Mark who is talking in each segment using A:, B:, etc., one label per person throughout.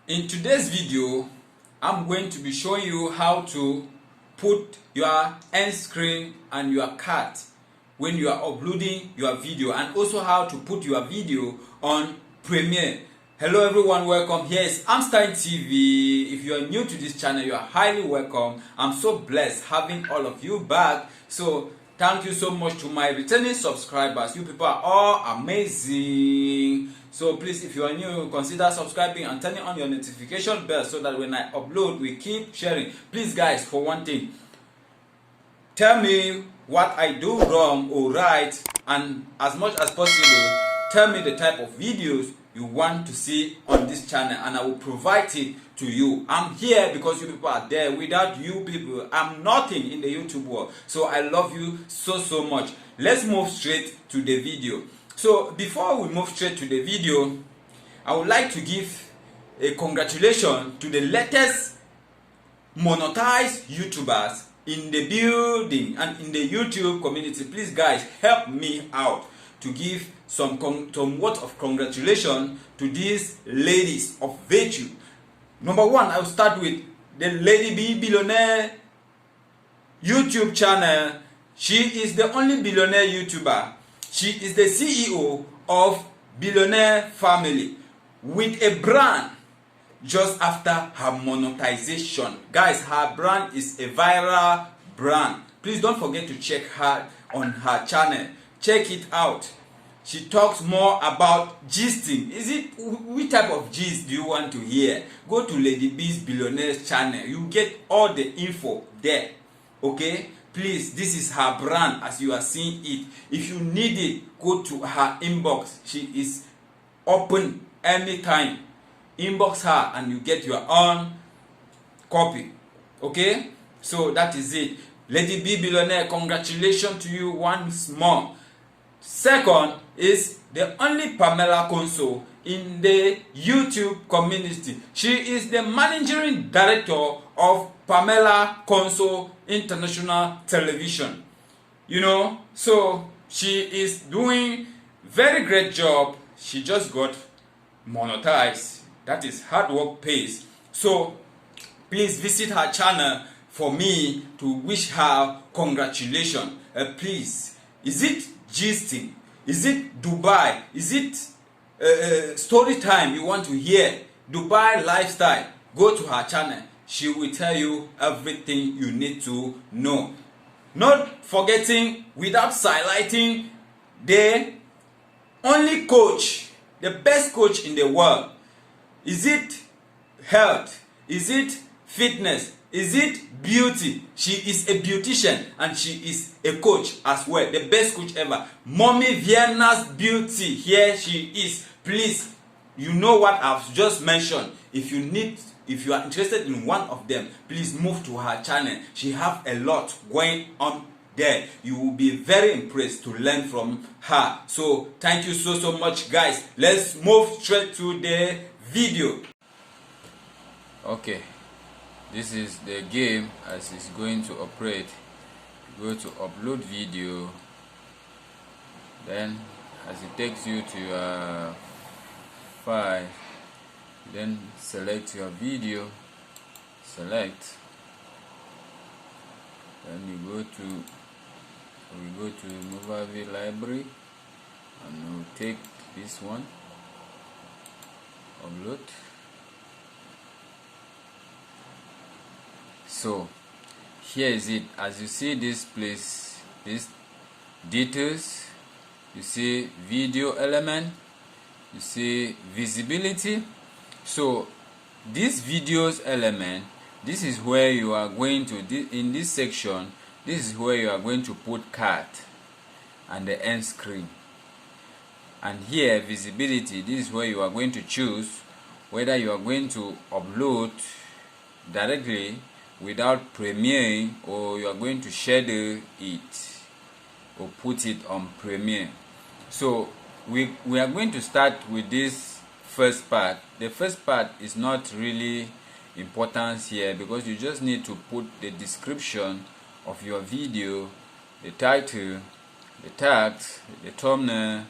A: In today's video, I'm going to be showing you how to put your end screen and your card when you are uploading your video, and also how to put your video on Premiere. Hello everyone, welcome. Here is Amstein TV. If you are new to this channel, you are highly welcome. I'm so blessed having all of you back. So thank you so much to my returning subscribers. You people are all amazing. So please, if you are new, consider subscribing and turning on your notification bell so that when I upload, we keep sharing. Please guys, for one thing, tell me what I do wrong or right, and as much as possible, tell me the type of videos you want to see on this channel, and I will provide it to you. I'm here because you people are there. Without you people, I'm nothing in the YouTube world. So I love you so much. Let's move straight to the video. So before we move straight to the video, I would like to give a congratulations to the latest monetized YouTubers in the building and in the YouTube community. Please guys, help me out to give some word of congratulations to these ladies of virtue. Number one, I will start with the Lady B Billionaire YouTube channel. She is the only billionaire YouTuber. She is the CEO of Billionaire Family with a brand just after her monetization. Guys, her brand is a viral brand. Please don't forget to check her on her channel. Check it out. She talks more about gisting. Which type of gist do you want to hear? Go to Lady B's Billionaire's channel. You get all the info there. Okay? Please, this is her brand as you are seeing it. If you need it, go to her inbox. She is open anytime. Inbox her and you get your own copy. Okay? So that is it. Lady B Billionaire, congratulations to you once more. Second is the only Pamela Console in the YouTube community. She is the managing director of Pamela Console International Television. You know, so she is doing very great job. She just got monetized. That is hard work pays. So please visit her channel for me to wish her congratulations. Please, is it gisting? Is it Dubai? Is it story time you want to hear? Dubai lifestyle? Go to her channel. She will tell you everything you need to know. Not forgetting, without highlighting, the only coach, the best coach in the world. Is it health? Is it fitness? Is it beauty? She is a beautician and she is a coach as well. The best coach ever. Mommy Vienna's Beauty. Here she is. Please, you know what I've just mentioned. If you are interested in one of them, please move to her channel. She have a lot going on there. You will be very impressed to learn from her. So thank you so much guys. Let's move straight to the video. Okay, this is the game as it's going to operate. Go to upload video, then as it takes you to your file, then select your video, select, then we go to movie library and we'll take this one, upload. So here is it. As you see this place, this details, you see video element, you see visibility. So this videos element, this is where you are going to, in this section, this is where you are going to put card and the end screen. And here visibility, this is where you are going to choose whether you are going to upload directly without premiering, or you are going to schedule it or put it on Premiere. So we are going to start with this first part. The first part is not really important here because you just need to put the description of your video, the title, the tags, the thumbnail,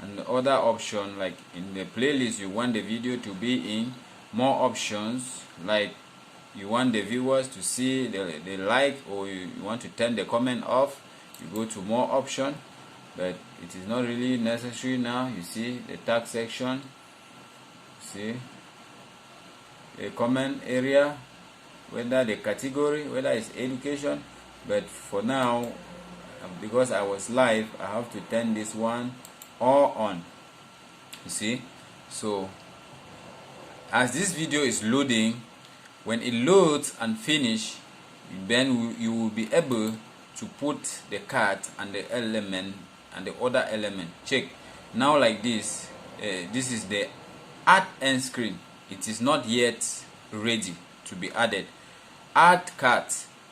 A: and the other option, like in the playlist you want the video to be in, more options, like you want the viewers to see the like, or you want to turn the comment off, you go to more option. But it is not really necessary now. You see the tag section, see the comment area, whether the category, whether it's education. But for now, because I was live, I have to turn this one all on. You see, so as this video is loading, when it loads and finish, then you will be able to put the card and the element and the other element. Check now, like this. This is the add end screen. It is not yet ready to be added. Add card,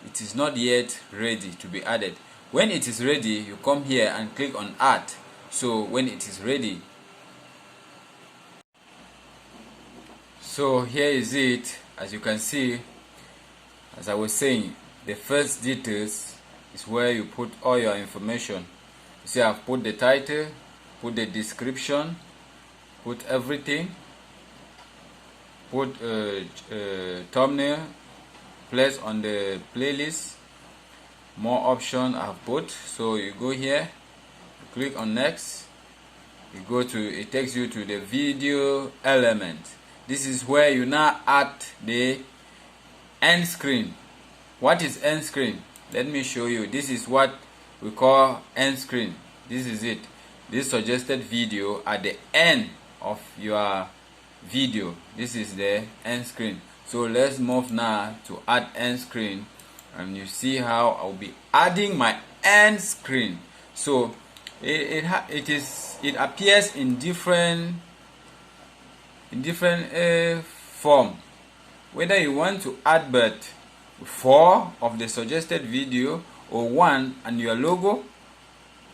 A: it is not yet ready to be added. When it is ready, you come here and click on add. So when it is ready, so here is it. As you can see, as I was saying, the first details is where you put all your information. You see, I've put the title, put the description, put everything, put thumbnail, place on the playlist, more option I've put. So you go here, you click on next, you go to, it takes you to the video element. This is where you now add the end screen. What is end screen? Let me show you. This is what we call end screen. This is it. This suggested video at the end of your video. This is the end screen. So let's move now to add end screen, and you see how I'll be adding my end screen. So it appears in different form. Whether you want to add but 4 of the suggested video, or 1 and your logo,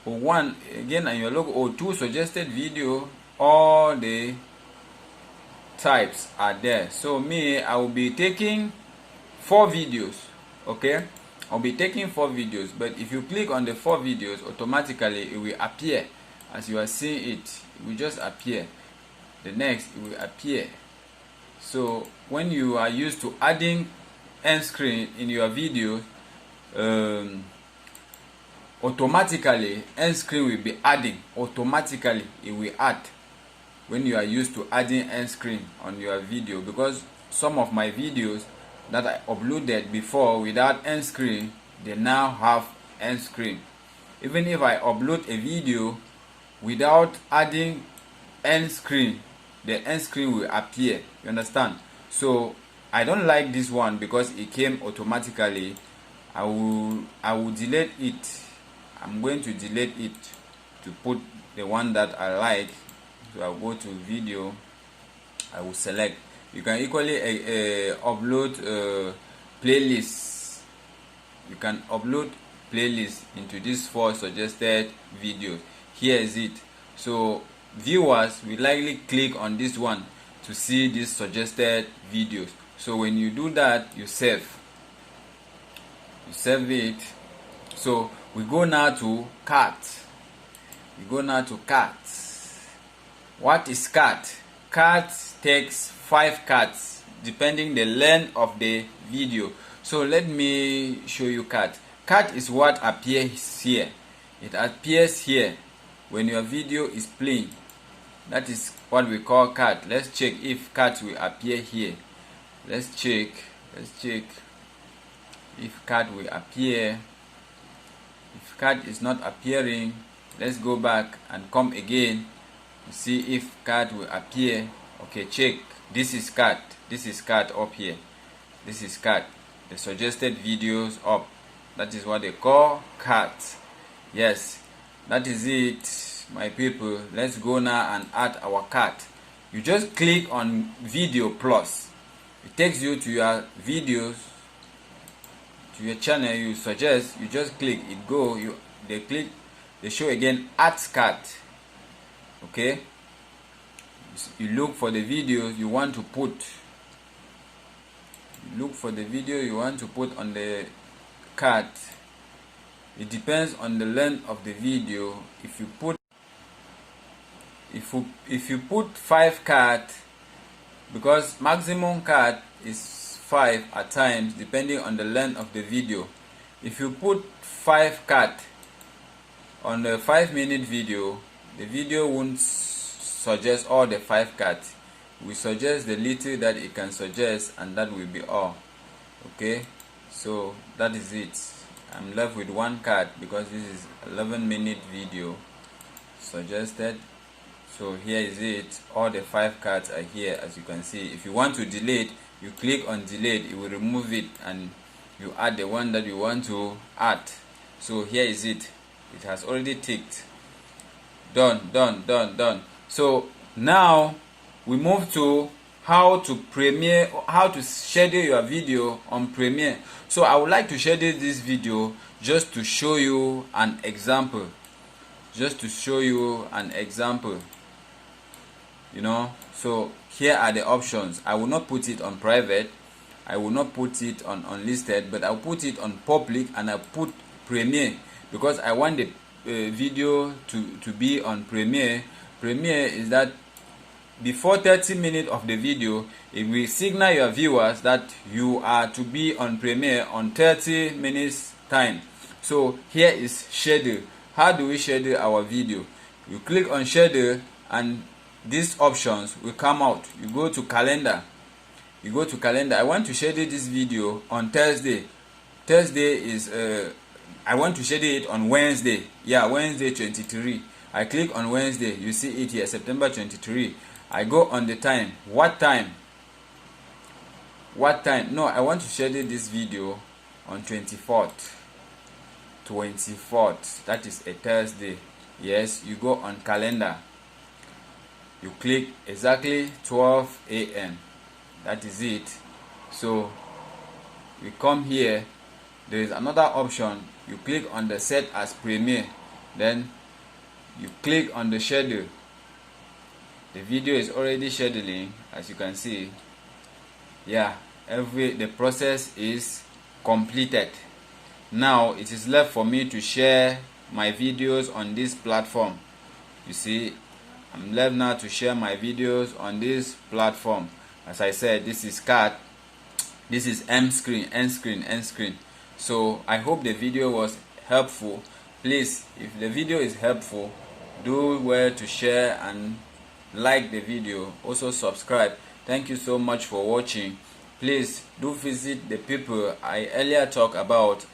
A: or 1 again and your logo, or 2 suggested video, all the types are there. So me, I will be taking 4 videos. Okay, I'll be taking 4 videos, but if you click on the 4 videos, automatically it will appear as you are seeing it. It will just appear. The next, it will appear. So when you are used to adding end screen in your video, automatically end screen will be adding. Automatically it will add when you are used to adding end screen on your video, because some of my videos that I uploaded before without end screen, they now have end screen. Even if I upload a video without adding end screen, the end screen will appear. You understand? So I don't like this one because it came automatically. I will delete it. I'm going to delete it to put the one that I like. So I'll go to video, I will select. You can equally upload playlists. You can upload playlists into these 4 suggested videos. Here is it. So viewers will likely click on this one to see these suggested videos. So when you do that, you save it. So we go now to cart. What is cart? Cart takes 5 cards depending the length of the video. So let me show you cart. Cart is what appears here. It appears here when your video is playing. That is what we call card. Let's check if card will appear here. Let's check if card will appear. If card is not appearing, let's go back and come again to see if card will appear. Okay, check. This is card. This is card up here. This is card. The suggested videos up. That is what they call cards. Yes, that is it, my people. Let's go now and add our card. You just click on video plus. It takes you to your videos, to your channel you suggest. You just click it, go. They show again add card. Okay, you look for the videos you want to put. Look for the video you want to put on the card. It depends on the length of the video. If you put 5 cards, because maximum cut is 5 at times depending on the length of the video. If you put 5 cut on a 5-minute video, the video won't suggest all the 5 cuts. We suggest the little that it can suggest, and that will be all. Okay, so that is it. I'm left with 1 cut because this is 11-minute video suggested. So here is it. All the 5 cuts are here, as you can see. If you want to delete, you click on delete, it will remove it, and you add the one that you want to add. So here is it. It has already ticked. Done, done, done, done. So now we move to how to Premiere, how to schedule your video on Premiere. So I would like to schedule this video just to show you an example. Just to show you an example. You know, so here are the options. I will not put it on private. I will not put it on unlisted, but I'll put it on public, and I'll put Premiere because I want the video to be on Premiere. Premiere is that before 30 minutes of the video, it will signal your viewers that you are to be on Premiere on 30 minutes time. So here is schedule. How do we schedule our video? You click on schedule and these options will come out. You go to calendar. You go to calendar. I want to schedule this video on Thursday. Thursday is I want to schedule it on Wednesday. Yeah, Wednesday 23. I click on Wednesday. You see it here, September 23. I go on the time. What time? What time? No, I want to schedule this video on 24th. 24th. That is a Thursday. Yes, you go on calendar. You click exactly 12 a.m. That is it. So we come here. There is another option. You click on the set as Premiere. Then you click on the schedule. The video is already scheduling, as you can see. Yeah, the process is completed. Now it is left for me to share my videos on this platform. You see, I'm left now to share my videos on this platform. As I said, this is cut. This is end screen. So I hope the video was helpful. Please, if the video is helpful, do well to share and like the video. Also subscribe. Thank you so much for watching. Please do visit the people I earlier talked about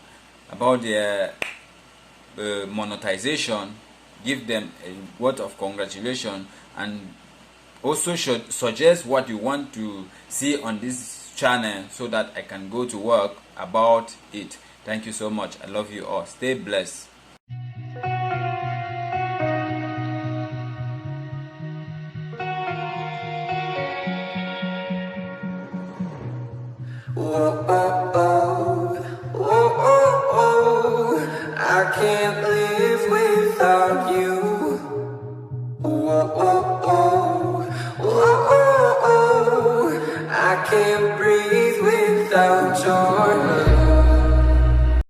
A: their monetization. Give them a word of congratulations, and also should suggest what you want to see on this channel so that I can go to work about it. Thank you so much. I love you all. Stay blessed.
B: Whoa, oh, oh, whoa, oh, oh, I can't live without you. Whoa, oh, oh, whoa, oh, oh, I can't breathe without your